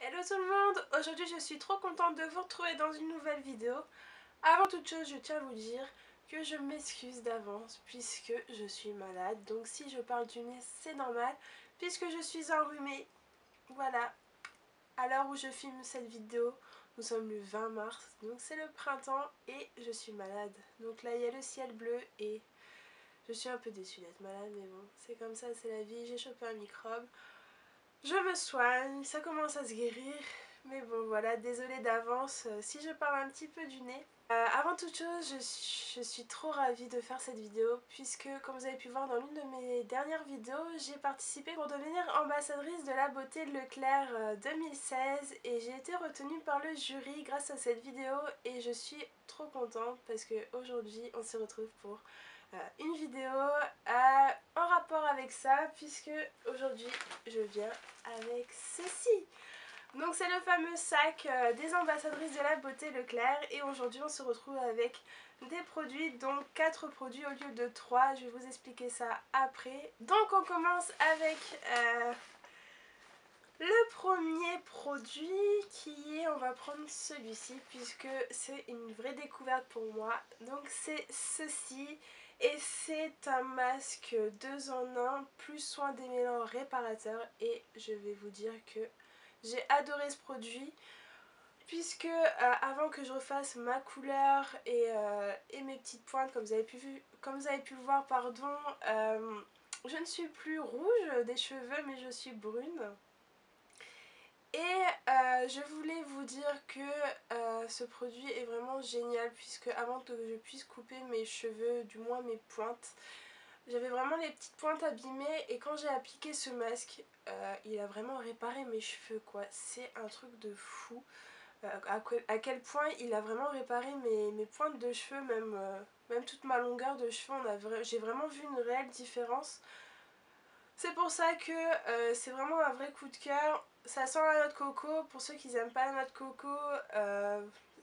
Hello tout le monde, aujourd'hui je suis trop contente de vous retrouver dans une nouvelle vidéo. Avant toute chose, je tiens à vous dire que je m'excuse d'avance puisque je suis malade. Donc si je parle du nez, c'est normal puisque je suis enrhumée. Voilà, à l'heure où je filme cette vidéo, nous sommes le 20 mars, donc c'est le printemps et je suis malade. Donc là il y a le ciel bleu et je suis un peu déçue d'être malade, mais bon, c'est comme ça, c'est la vie, j'ai chopé un microbe. Je me soigne, ça commence à se guérir, mais bon voilà, désolée d'avance si je parle un petit peu du nez. Avant toute chose, je suis trop ravie de faire cette vidéo puisque comme vous avez pu voir dans l'une de mes dernières vidéos, j'ai participé pour devenir ambassadrice de la beauté Leclerc 2016 et j'ai été retenue par le jury grâce à cette vidéo et je suis trop contente parce qu'aujourd'hui on se retrouve pour une vidéo en rapport avec ça puisque aujourd'hui je viens avec ceci. Donc c'est le fameux sac des ambassadrices de la beauté Leclerc et aujourd'hui on se retrouve avec des produits, donc 4 produits au lieu de 3, je vais vous expliquer ça après. Donc on commence avec le premier produit qui est, on va prendre celui-ci puisque c'est une vraie découverte pour moi. Donc c'est ceci et c'est un masque 2 en 1 plus soin démêlant réparateur et je vais vous dire que j'ai adoré ce produit puisque avant que je refasse ma couleur et mes petites pointes comme vous avez pu le voir, pardon, je ne suis plus rouge des cheveux mais je suis brune. Et je voulais vous dire que ce produit est vraiment génial puisque avant que je puisse couper mes cheveux, du moins mes pointes, j'avais vraiment les petites pointes abîmées et quand j'ai appliqué ce masque, il a vraiment réparé mes cheveux quoi. C'est un truc de fou. À quel point il a vraiment réparé mes pointes de cheveux, même toute ma longueur de cheveux, j'ai vraiment vu une réelle différence. C'est pour ça que c'est vraiment un vrai coup de cœur. Ça sent la noix de coco, pour ceux qui n'aiment pas la noix de coco,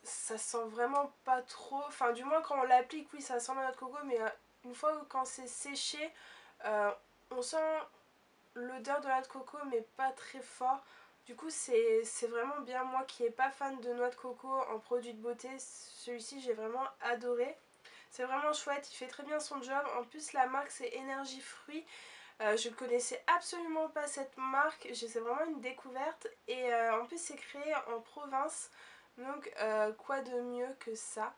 ça sent vraiment pas trop. Enfin du moins quand on l'applique, oui ça sent la noix de coco, mais une fois quand c'est séché, on sent l'odeur de la noix de coco mais pas très fort. Du coup c'est vraiment bien. Moi qui n'ai pas fan de noix de coco en produit de beauté, celui-ci j'ai vraiment adoré. C'est vraiment chouette, il fait très bien son job. En plus la marque c'est Énergie Fruits. Je ne connaissais absolument pas cette marque, c'est vraiment une découverte et en plus c'est créé en province, donc quoi de mieux que ça.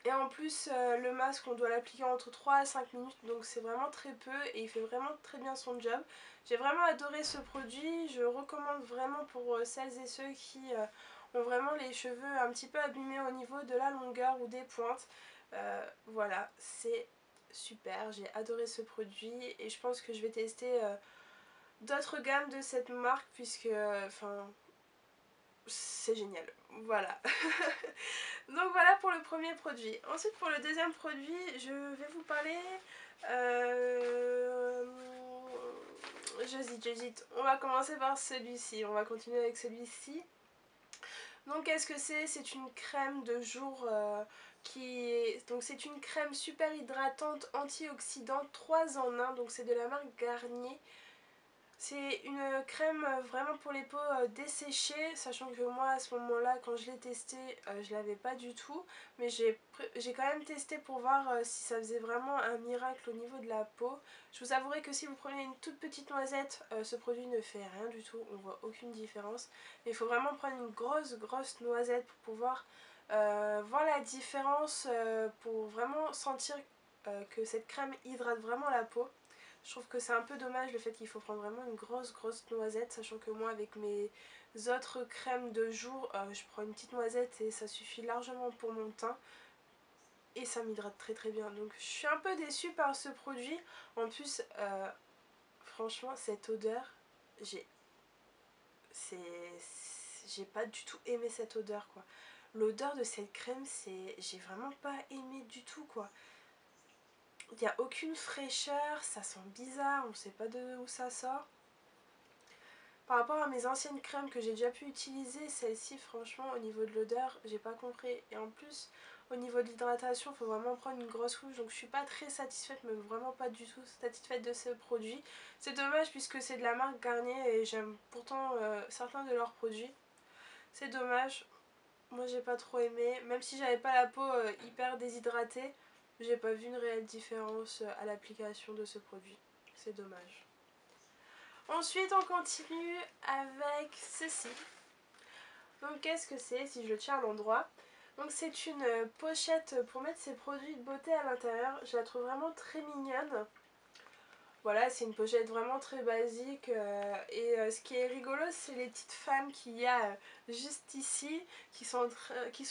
Et en plus le masque on doit l'appliquer entre 3 à 5 minutes, donc c'est vraiment très peu et il fait vraiment très bien son job. J'ai vraiment adoré ce produit, je le recommande vraiment pour celles et ceux qui ont vraiment les cheveux un petit peu abîmés au niveau de la longueur ou des pointes. Voilà, c'est super, j'ai adoré ce produit et je pense que je vais tester d'autres gammes de cette marque puisque c'est génial. Voilà. Donc voilà pour le premier produit. Ensuite pour le deuxième produit, je vais vous parler... J'hésite. On va commencer par celui-ci. On va continuer avec celui-ci. Donc qu'est-ce que c'est? C'est une crème de jour donc c'est une crème super hydratante antioxydant 3 en 1. Donc c'est de la marque Garnier. C'est une crème vraiment pour les peaux desséchées, sachant que moi à ce moment-là quand je l'ai testé je l'avais pas du tout, mais j'ai quand même testé pour voir si ça faisait vraiment un miracle au niveau de la peau. Je vous avouerai que si vous prenez une toute petite noisette, ce produit ne fait rien du tout, on voit aucune différence. Mais il faut vraiment prendre une grosse noisette pour pouvoir voir la différence, pour vraiment sentir que cette crème hydrate vraiment la peau. Je trouve que c'est un peu dommage le fait qu'il faut prendre vraiment une grosse noisette, sachant que moi avec mes autres crèmes de jour, je prends une petite noisette et ça suffit largement pour mon teint. Et ça m'hydrate très bien. Donc je suis un peu déçue par ce produit. En plus, franchement, cette odeur, j'ai pas du tout aimé cette odeur quoi. L'odeur de cette crème, j'ai vraiment pas aimé du tout quoi. Il n'y a aucune fraîcheur, ça sent bizarre, on ne sait pas de où ça sort. Par rapport à mes anciennes crèmes que j'ai déjà pu utiliser, celle-ci franchement au niveau de l'odeur j'ai pas compris. Et en plus au niveau de l'hydratation il faut vraiment prendre une grosse couche, donc je suis pas très satisfaite, mais vraiment pas du tout satisfaite de ce produit. C'est dommage puisque c'est de la marque Garnier et j'aime pourtant certains de leurs produits. C'est dommage, moi j'ai pas trop aimé, même si j'avais pas la peau hyper déshydratée, j'ai pas vu une réelle différence à l'application de ce produit. C'est dommage. Ensuite on continue avec ceci. Donc qu'est-ce que c'est si je le tiens à l'endroit? Donc c'est une pochette pour mettre ses produits de beauté à l'intérieur. Je la trouve vraiment très mignonne. Voilà, c'est une pochette vraiment très basique et ce qui est rigolo c'est les petites femmes qu'il y a juste ici qui sont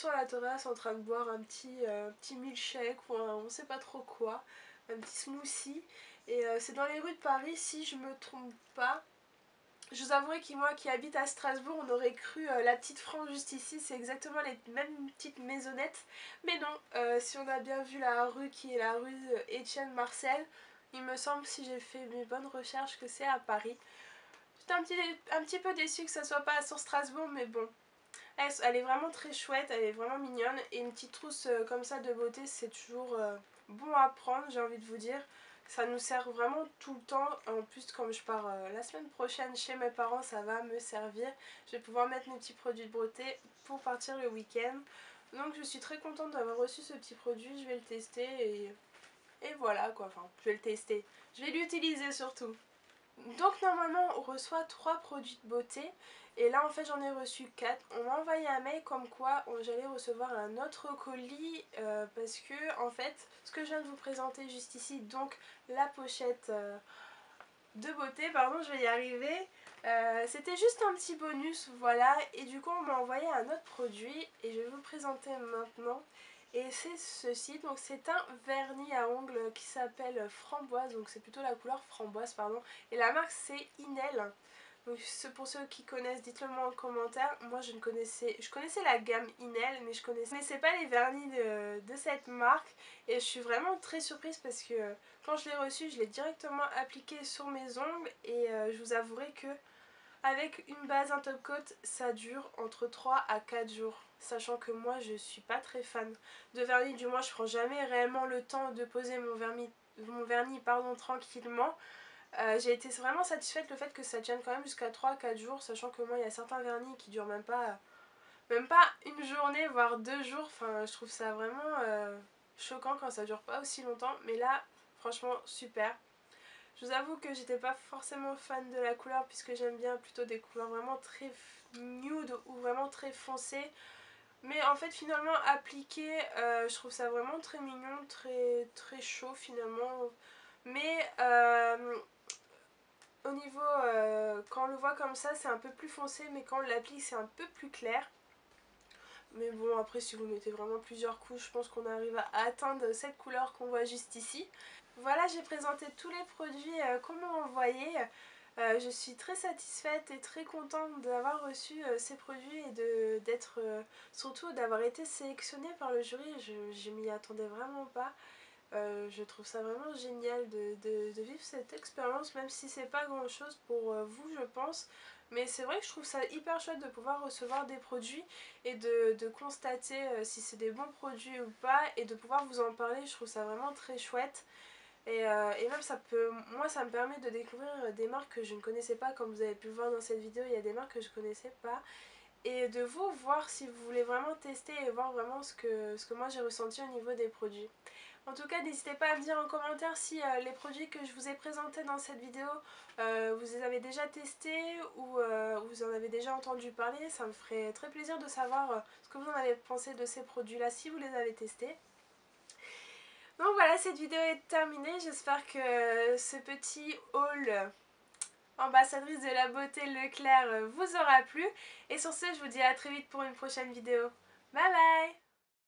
à la terrasse en train de boire un petit milkshake ou on sait pas trop quoi, un petit smoothie, et c'est dans les rues de Paris si je me trompe pas. Je vous avouerai que moi qui habite à Strasbourg, on aurait cru la petite France juste ici, c'est exactement les mêmes petites maisonnettes. Mais non, si on a bien vu la rue qui est la rue Étienne Marcel, il me semble, si j'ai fait mes bonnes recherches, que c'est à Paris. J'étais un petit peu déçue que ça soit pas sur Strasbourg, mais bon. Elle est vraiment très chouette, elle est vraiment mignonne. Et une petite trousse comme ça de beauté, c'est toujours bon à prendre, j'ai envie de vous dire. Ça nous sert vraiment tout le temps. En plus, comme je pars la semaine prochaine chez mes parents, ça va me servir. Je vais pouvoir mettre mes petits produits de beauté pour partir le week-end. Donc je suis très contente d'avoir reçu ce petit produit. Je vais le tester et voilà quoi. Enfin, je vais le tester. Je vais l'utiliser surtout. Donc normalement on reçoit 3 produits de beauté et là en fait j'en ai reçu 4. On m'a envoyé un mail comme quoi j'allais recevoir un autre colis parce que en fait ce que je viens de vous présenter juste ici, donc la pochette de beauté, pardon je vais y arriver, c'était juste un petit bonus, voilà, et du coup on m'a envoyé un autre produit et je vais vous le présenter maintenant. Et c'est ceci, donc c'est un vernis à ongles qui s'appelle Framboise, donc c'est plutôt la couleur framboise, pardon, et la marque c'est Inel. Donc pour ceux qui connaissent, dites-le moi en commentaire. Moi je connaissais la gamme Inel, mais je connaissais pas les vernis de cette marque. Et je suis vraiment très surprise parce que quand je l'ai reçu, je l'ai directement appliqué sur mes ongles. Et je vous avouerai que avec une base, un top coat, ça dure entre 3 à 4 jours. Sachant que moi je suis pas très fan de vernis, du moins je prends jamais réellement le temps de poser mon vernis tranquillement. J'ai été vraiment satisfaite le fait que ça tienne quand même jusqu'à 3-4 jours, sachant que moi il y a certains vernis qui durent même pas une journée, voire 2 jours. Enfin, je trouve ça vraiment choquant quand ça dure pas aussi longtemps, mais là franchement super. Je vous avoue que j'étais pas forcément fan de la couleur puisque j'aime bien plutôt des couleurs vraiment très nude ou vraiment très foncées. Mais en fait finalement appliqué, je trouve ça vraiment très mignon, très chaud finalement. Mais au niveau, quand on le voit comme ça, c'est un peu plus foncé, mais quand on l'applique, c'est un peu plus clair. Mais bon, après, si vous mettez vraiment plusieurs couches, je pense qu'on arrive à atteindre cette couleur qu'on voit juste ici. Voilà, j'ai présenté tous les produits qu'on m'a envoyés. Je suis très satisfaite et très contente d'avoir reçu ces produits et surtout d'avoir été sélectionnée par le jury. Je m'y attendais vraiment pas. Je trouve ça vraiment génial de vivre cette expérience, même si c'est pas grand chose pour vous je pense, mais c'est vrai que je trouve ça hyper chouette de pouvoir recevoir des produits et de constater si c'est des bons produits ou pas, et de pouvoir vous en parler. Je trouve ça vraiment très chouette. Et même moi ça me permet de découvrir des marques que je ne connaissais pas. Comme vous avez pu le voir dans cette vidéo, il y a des marques que je connaissais pas, et de vous voir si vous voulez vraiment tester et voir vraiment ce que moi j'ai ressenti au niveau des produits. En tout cas, n'hésitez pas à me dire en commentaire si les produits que je vous ai présentés dans cette vidéo, vous les avez déjà testés ou vous en avez déjà entendu parler. Ça me ferait très plaisir de savoir ce que vous en avez pensé de ces produits-là si vous les avez testés. Donc voilà, cette vidéo est terminée. J'espère que ce petit haul ambassadrice de la beauté Leclerc vous aura plu. Et sur ce, je vous dis à très vite pour une prochaine vidéo. Bye bye!